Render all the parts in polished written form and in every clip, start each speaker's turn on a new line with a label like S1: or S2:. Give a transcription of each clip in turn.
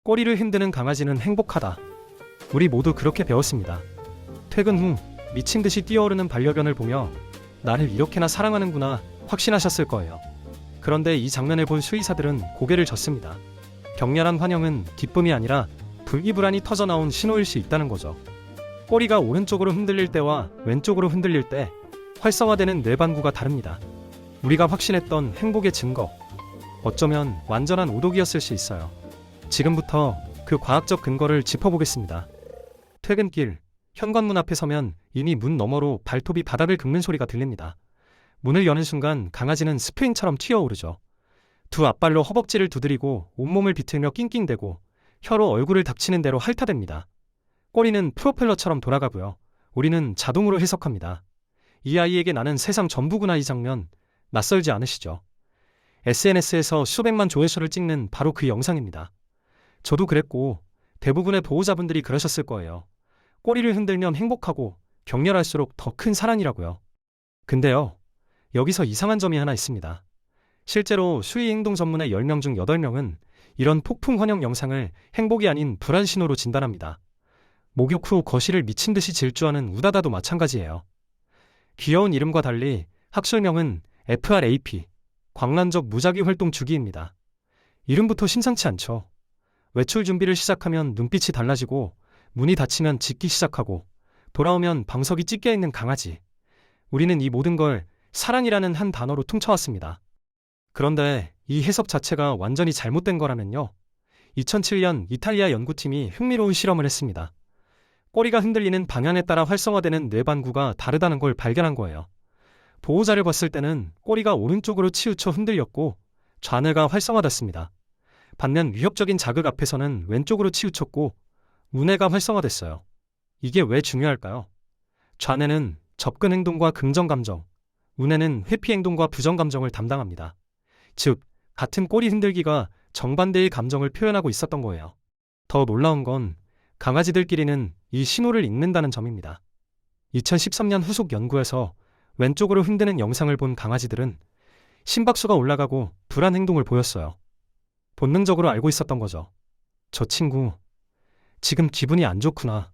S1: 꼬리를 흔드는 강아지는 행복하다. 우리 모두 그렇게 배웠습니다. 퇴근 후 미친 듯이 뛰어오르는 반려견을 보며 나를 이렇게나 사랑하는구나 확신하셨을 거예요. 그런데 이 장면을 본 수의사들은 고개를 젓습니다. 격렬한 환영은 기쁨이 아니라 불기불안이 터져나온 신호일 수 있다는 거죠. 꼬리가 오른쪽으로 흔들릴 때와 왼쪽으로 흔들릴 때 활성화되는 뇌반구가 다릅니다. 우리가 확신했던 행복의 증거, 어쩌면 완전한 오독이었을 수 있어요. 지금부터 그 과학적 근거를 짚어보겠습니다. 퇴근길, 현관문 앞에 서면 이미 문 너머로 발톱이 바닥을 긁는 소리가 들립니다. 문을 여는 순간 강아지는 스프링처럼 튀어오르죠. 두 앞발로 허벅지를 두드리고 온몸을 비틀며 낑낑대고 혀로 얼굴을 닥치는 대로 핥아댑니다. 꼬리는 프로펠러처럼 돌아가고요. 우리는 자동으로 해석합니다. 이 아이에게 나는 세상 전부구나. 이 장면 낯설지 않으시죠? SNS에서 수백만 조회수를 찍는 바로 그 영상입니다. 저도 그랬고 대부분의 보호자분들이 그러셨을 거예요. 꼬리를 흔들면 행복하고 격렬할수록 더 큰 사랑이라고요. 근데요, 여기서 이상한 점이 하나 있습니다. 실제로 수의 행동 전문의 10명 중 8명은 이런 폭풍 환영 영상을 행복이 아닌 불안 신호로 진단합니다. 목욕 후 거실을 미친 듯이 질주하는 우다다도 마찬가지예요. 귀여운 이름과 달리 학술명은 FRAP, 광란적 무작위 활동 주기입니다. 이름부터 심상치 않죠. 외출 준비를 시작하면 눈빛이 달라지고 문이 닫히면 짖기 시작하고 돌아오면 방석이 찢겨 있는 강아지. 우리는 이 모든 걸 사랑이라는 한 단어로 퉁쳐왔습니다. 그런데 이 해석 자체가 완전히 잘못된 거라면요. 2007년 이탈리아 연구팀이 흥미로운 실험을 했습니다. 꼬리가 흔들리는 방향에 따라 활성화되는 뇌반구가 다르다는 걸 발견한 거예요. 보호자를 봤을 때는 꼬리가 오른쪽으로 치우쳐 흔들렸고 좌뇌가 활성화됐습니다. 반면 위협적인 자극 앞에서는 왼쪽으로 치우쳤고 우뇌가 활성화됐어요. 이게 왜 중요할까요? 좌뇌는 접근 행동과 긍정 감정, 우뇌는 회피 행동과 부정 감정을 담당합니다. 즉, 같은 꼬리 흔들기가 정반대의 감정을 표현하고 있었던 거예요. 더 놀라운 건 강아지들끼리는 이 신호를 읽는다는 점입니다. 2013년 후속 연구에서 왼쪽으로 흔드는 영상을 본 강아지들은 심박수가 올라가고 불안 행동을 보였어요. 본능적으로 알고 있었던 거죠. 저 친구, 지금 기분이 안 좋구나.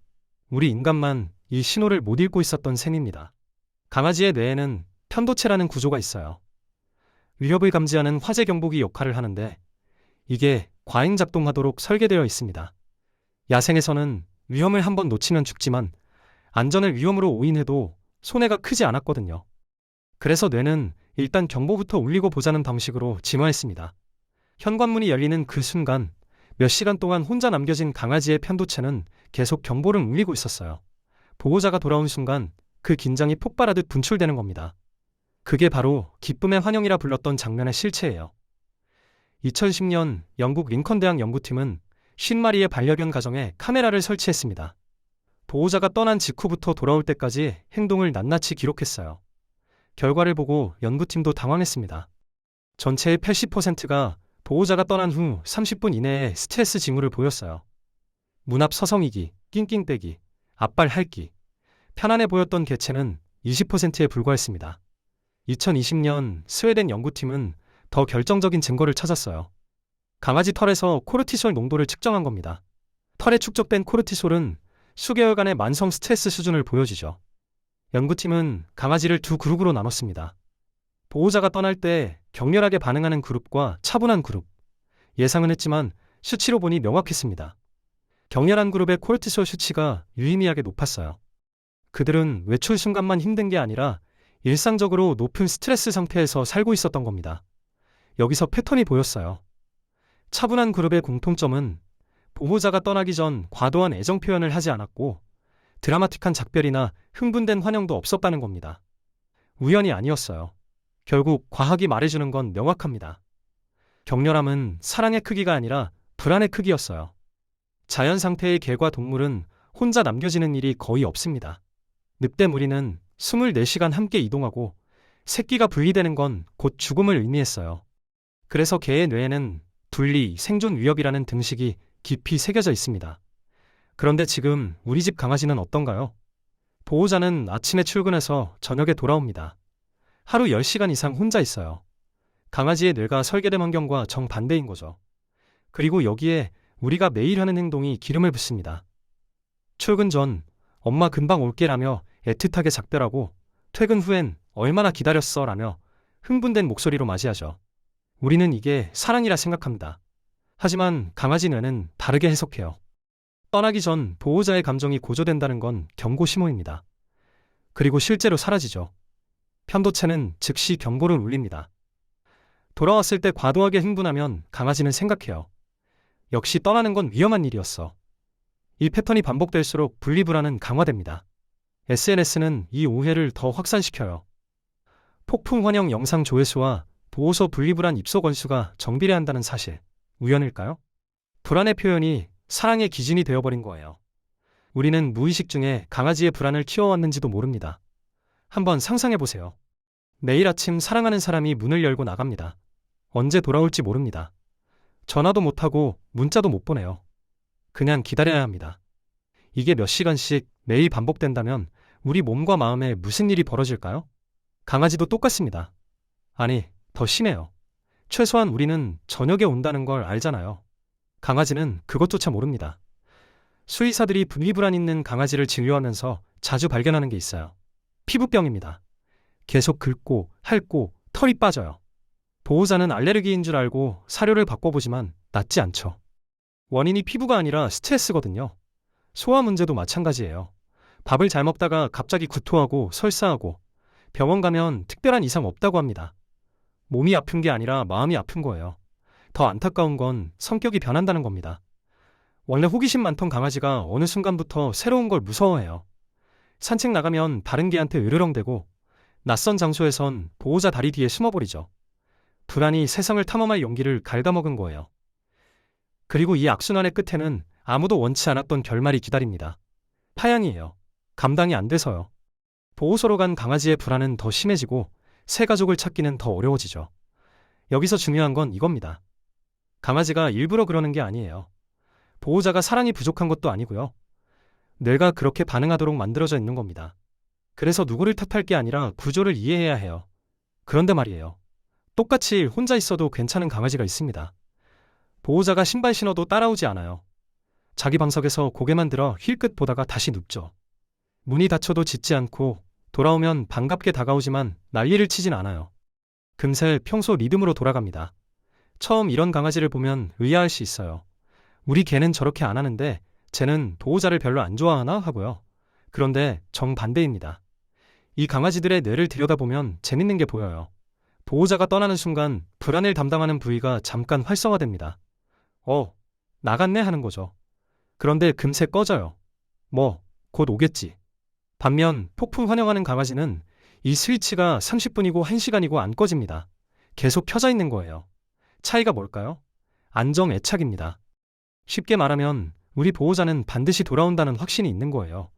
S1: 우리 인간만 이 신호를 못 읽고 있었던 셈입니다. 강아지의 뇌에는 편도체라는 구조가 있어요. 위협을 감지하는 화재 경보기 역할을 하는데 이게 과잉 작동하도록 설계되어 있습니다. 야생에서는 위험을 한번 놓치면 죽지만 안전을 위험으로 오인해도 손해가 크지 않았거든요. 그래서 뇌는 일단 경보부터 울리고 보자는 방식으로 진화했습니다. 현관문이 열리는 그 순간 몇 시간 동안 혼자 남겨진 강아지의 편도체는 계속 경보를 울리고 있었어요. 보호자가 돌아온 순간 그 긴장이 폭발하듯 분출되는 겁니다. 그게 바로 기쁨의 환영이라 불렀던 장면의 실체예요. 2010년 영국 링컨 대학 연구팀은 50마리의 반려견 가정에 카메라를 설치했습니다. 보호자가 떠난 직후부터 돌아올 때까지 행동을 낱낱이 기록했어요. 결과를 보고 연구팀도 당황했습니다. 전체의 80%가 보호자가 떠난 후 30분 이내에 스트레스 징후를 보였어요. 문 앞 서성이기, 낑낑대기, 앞발 핥기. 편안해 보였던 개체는 20%에 불과했습니다. 2020년 스웨덴 연구팀은 더 결정적인 증거를 찾았어요. 강아지 털에서 코르티솔 농도를 측정한 겁니다. 털에 축적된 코르티솔은 수개월간의 만성 스트레스 수준을 보여주죠. 연구팀은 강아지를 두 그룹으로 나눴습니다. 보호자가 떠날 때 격렬하게 반응하는 그룹과 차분한 그룹. 예상은 했지만 수치로 보니 명확했습니다. 격렬한 그룹의 코르티솔 수치가 유의미하게 높았어요. 그들은 외출 순간만 힘든 게 아니라 일상적으로 높은 스트레스 상태에서 살고 있었던 겁니다. 여기서 패턴이 보였어요. 차분한 그룹의 공통점은 보호자가 떠나기 전 과도한 애정 표현을 하지 않았고 드라마틱한 작별이나 흥분된 환영도 없었다는 겁니다. 우연이 아니었어요. 결국 과학이 말해주는 건 명확합니다. 격렬함은 사랑의 크기가 아니라 불안의 크기였어요. 자연 상태의 개과 동물은 혼자 남겨지는 일이 거의 없습니다. 늑대 무리는 24시간 함께 이동하고 새끼가 분리되는 건 곧 죽음을 의미했어요. 그래서 개의 뇌에는 분리, 생존 위협이라는 등식이 깊이 새겨져 있습니다. 그런데 지금 우리 집 강아지는 어떤가요? 보호자는 아침에 출근해서 저녁에 돌아옵니다. 하루 10시간 이상 혼자 있어요. 강아지의 뇌가 설계된 환경과 정반대인 거죠. 그리고 여기에 우리가 매일 하는 행동이 기름을 붓습니다. 출근 전 엄마 금방 올게라며 애틋하게 작별하고 퇴근 후엔 얼마나 기다렸어 라며 흥분된 목소리로 맞이하죠. 우리는 이게 사랑이라 생각합니다. 하지만 강아지 뇌는 다르게 해석해요. 떠나기 전 보호자의 감정이 고조된다는 건 경고 신호입니다. 그리고 실제로 사라지죠. 편도체는 즉시 경보를 울립니다. 돌아왔을 때 과도하게 흥분하면 강아지는 생각해요. 역시 떠나는 건 위험한 일이었어. 이 패턴이 반복될수록 분리불안은 강화됩니다. SNS는 이 오해를 더 확산시켜요. 폭풍 환영 영상 조회수와 보호소 분리불안 입소 건수가 정비례한다는 사실, 우연일까요? 불안의 표현이 사랑의 기준이 되어버린 거예요. 우리는 무의식 중에 강아지의 불안을 키워왔는지도 모릅니다. 한번 상상해보세요. 매일 아침 사랑하는 사람이 문을 열고 나갑니다. 언제 돌아올지 모릅니다. 전화도 못하고 문자도 못 보내요. 그냥 기다려야 합니다. 이게 몇 시간씩 매일 반복된다면 우리 몸과 마음에 무슨 일이 벌어질까요? 강아지도 똑같습니다. 아니, 더 심해요. 최소한 우리는 저녁에 온다는 걸 알잖아요. 강아지는 그것조차 모릅니다. 수의사들이 분리불안 있는 강아지를 진료하면서 자주 발견하는 게 있어요. 피부병입니다. 계속 긁고 핥고 털이 빠져요. 보호자는 알레르기인 줄 알고 사료를 바꿔보지만 낫지 않죠. 원인이 피부가 아니라 스트레스거든요. 소화 문제도 마찬가지예요. 밥을 잘 먹다가 갑자기 구토하고 설사하고 병원 가면 특별한 이상 없다고 합니다. 몸이 아픈 게 아니라 마음이 아픈 거예요. 더 안타까운 건 성격이 변한다는 겁니다. 원래 호기심 많던 강아지가 어느 순간부터 새로운 걸 무서워해요. 산책 나가면 다른 개한테 으르렁대고 낯선 장소에선 보호자 다리 뒤에 숨어버리죠. 불안이 세상을 탐험할 용기를 갉아먹은 거예요. 그리고 이 악순환의 끝에는 아무도 원치 않았던 결말이 기다립니다. 파양이에요. 감당이 안 돼서요. 보호소로 간 강아지의 불안은 더 심해지고 새 가족을 찾기는 더 어려워지죠. 여기서 중요한 건 이겁니다. 강아지가 일부러 그러는 게 아니에요. 보호자가 사랑이 부족한 것도 아니고요. 뇌가 그렇게 반응하도록 만들어져 있는 겁니다. 그래서 누구를 탓할 게 아니라 구조를 이해해야 해요. 그런데 말이에요. 똑같이 혼자 있어도 괜찮은 강아지가 있습니다. 보호자가 신발 신어도 따라오지 않아요. 자기 방석에서 고개만 들어 힐끗 보다가 다시 눕죠. 문이 닫혀도 짖지 않고 돌아오면 반갑게 다가오지만 난리를 치진 않아요. 금세 평소 리듬으로 돌아갑니다. 처음 이런 강아지를 보면 의아할 수 있어요. 우리 개는 저렇게 안 하는데 쟤는 보호자를 별로 안 좋아하나 하고요. 그런데 정반대입니다. 이 강아지들의 뇌를 들여다보면 재밌는 게 보여요. 보호자가 떠나는 순간 불안을 담당하는 부위가 잠깐 활성화됩니다. 나갔네 하는 거죠. 그런데 금세 꺼져요. 곧 오겠지. 반면 폭풍 환영하는 강아지는 이 스위치가 30분이고 1시간이고 안 꺼집니다. 계속 켜져 있는 거예요. 차이가 뭘까요? 안정 애착입니다. 쉽게 말하면 우리 보호자는 반드시 돌아온다는 확신이 있는 거예요.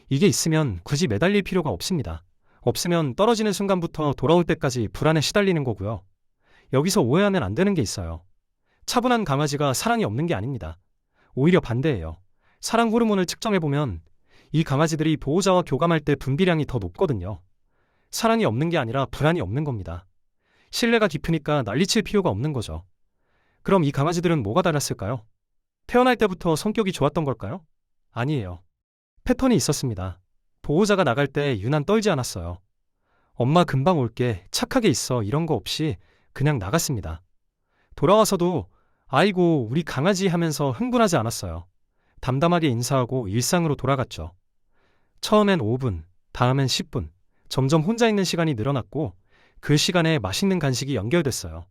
S1: 이게 있으면 굳이 매달릴 필요가 없습니다. 없으면 떨어지는 순간부터 돌아올 때까지 불안에 시달리는 거고요. 여기서 오해하면 안 되는 게 있어요. 차분한 강아지가 사랑이 없는 게 아닙니다. 오히려 반대예요. 사랑 호르몬을 측정해보면 이 강아지들이 보호자와 교감할 때 분비량이 더 높거든요. 사랑이 없는 게 아니라 불안이 없는 겁니다. 신뢰가 깊으니까 난리칠 필요가 없는 거죠. 그럼 이 강아지들은 뭐가 달랐을까요? 태어날 때부터 성격이 좋았던 걸까요? 아니에요. 패턴이 있었습니다. 보호자가 나갈 때 유난 떨지 않았어요. 엄마 금방 올게, 착하게 있어 이런 거 없이 그냥 나갔습니다. 돌아와서도 아이고 우리 강아지 하면서 흥분하지 않았어요. 담담하게 인사하고 일상으로 돌아갔죠. 처음엔 5분, 다음엔 10분, 점점 혼자 있는 시간이 늘어났고 그 시간에 맛있는 간식이 연결됐어요.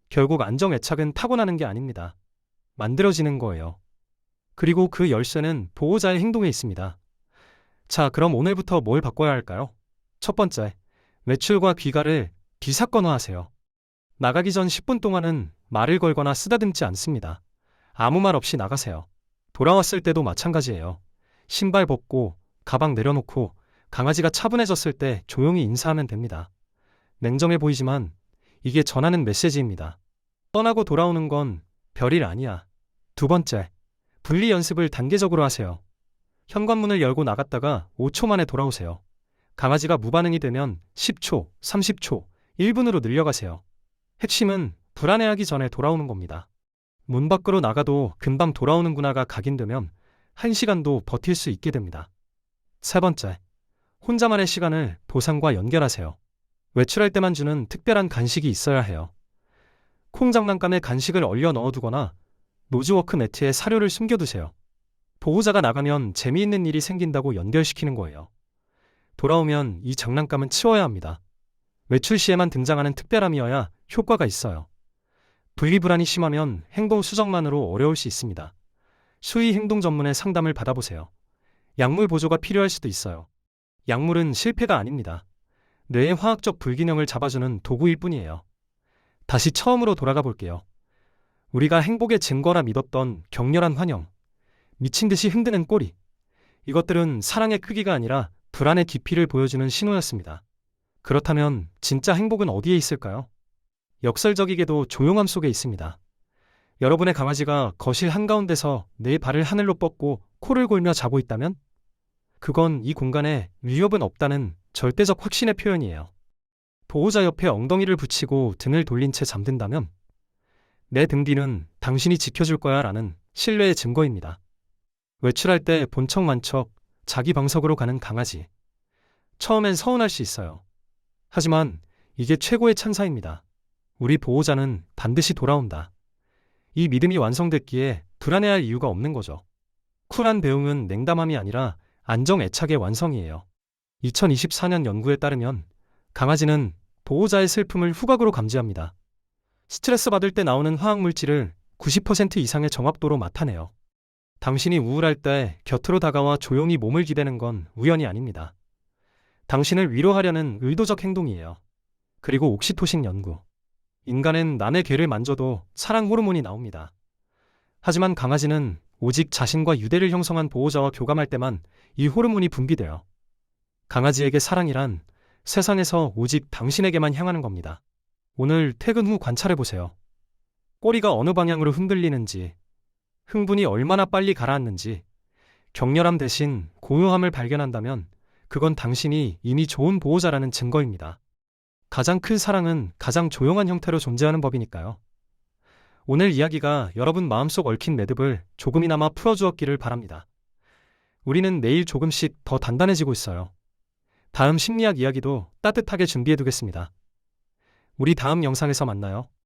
S1: 결국 안정 애착은 타고나는 게 아닙니다. 만들어지는 거예요. 그리고 그 열쇠는 보호자의 행동에 있습니다. 자, 그럼 오늘부터 뭘 바꿔야 할까요? 첫 번째, 외출과 귀가를 비사건화하세요. 나가기 전 10분 동안은 말을 걸거나 쓰다듬지 않습니다. 아무 말 없이 나가세요. 돌아왔을 때도 마찬가지예요. 신발 벗고 가방 내려놓고 강아지가 차분해졌을 때 조용히 인사하면 됩니다. 냉정해 보이지만 이게 전하는 메시지입니다. 떠나고 돌아오는 건 별일 아니야. 두 번째, 분리 연습을 단계적으로 하세요. 현관문을 열고 나갔다가 5초 만에 돌아오세요. 강아지가 무반응이 되면 10초, 30초, 1분으로 늘려가세요. 핵심은 불안해하기 전에 돌아오는 겁니다. 문 밖으로 나가도 금방 돌아오는구나가 각인되면 1시간도 버틸 수 있게 됩니다. 세 번째, 혼자만의 시간을 보상과 연결하세요. 외출할 때만 주는 특별한 간식이 있어야 해요. 콩 장난감에 간식을 얼려 넣어두거나 노즈워크 매트에 사료를 숨겨두세요. 보호자가 나가면 재미있는 일이 생긴다고 연결시키는 거예요. 돌아오면 이 장난감은 치워야 합니다. 외출 시에만 등장하는 특별함이어야 효과가 있어요. 분리불안이 심하면 행동 수정만으로 어려울 수 있습니다. 수의 행동 전문의 상담을 받아보세요. 약물 보조가 필요할 수도 있어요. 약물은 실패가 아닙니다. 뇌의 화학적 불균형을 잡아주는 도구일 뿐이에요. 다시 처음으로 돌아가 볼게요. 우리가 행복의 증거라 믿었던 격렬한 환영, 미친 듯이 흔드는 꼬리, 이것들은 사랑의 크기가 아니라 불안의 깊이를 보여주는 신호였습니다. 그렇다면 진짜 행복은 어디에 있을까요? 역설적이게도 조용함 속에 있습니다. 여러분의 강아지가 거실 한가운데서 네 발을 하늘로 뻗고 코를 골며 자고 있다면? 그건 이 공간에 위협은 없다는 절대적 확신의 표현이에요. 보호자 옆에 엉덩이를 붙이고 등을 돌린 채 잠든다면? 내 등 뒤는 당신이 지켜줄 거야 라는 신뢰의 증거입니다. 외출할 때 본척만척 자기 방석으로 가는 강아지. 처음엔 서운할 수 있어요. 하지만 이게 최고의 찬사입니다. 우리 보호자는 반드시 돌아온다. 이 믿음이 완성됐기에 불안해할 이유가 없는 거죠. 쿨한 배웅은 냉담함이 아니라 안정애착의 완성이에요. 2024년 연구에 따르면 강아지는 보호자의 슬픔을 후각으로 감지합니다. 스트레스 받을 때 나오는 화학물질을 90% 이상의 정확도로 맡아내요. 당신이 우울할 때 곁으로 다가와 조용히 몸을 기대는 건 우연이 아닙니다. 당신을 위로하려는 의도적 행동이에요. 그리고 옥시토신 연구. 인간은 남의 괴를 만져도 사랑 호르몬이 나옵니다. 하지만 강아지는 오직 자신과 유대를 형성한 보호자와 교감할 때만 이 호르몬이 분비돼요. 강아지에게 사랑이란 세상에서 오직 당신에게만 향하는 겁니다. 오늘 퇴근 후 관찰해보세요. 꼬리가 어느 방향으로 흔들리는지, 흥분이 얼마나 빨리 가라앉는지, 격렬함 대신 고요함을 발견한다면 그건 당신이 이미 좋은 보호자라는 증거입니다. 가장 큰 사랑은 가장 조용한 형태로 존재하는 법이니까요. 오늘 이야기가 여러분 마음속 얽힌 매듭을 조금이나마 풀어주었기를 바랍니다. 우리는 내일 조금씩 더 단단해지고 있어요. 다음 심리학 이야기도 따뜻하게 준비해두겠습니다. 우리 다음 영상에서 만나요.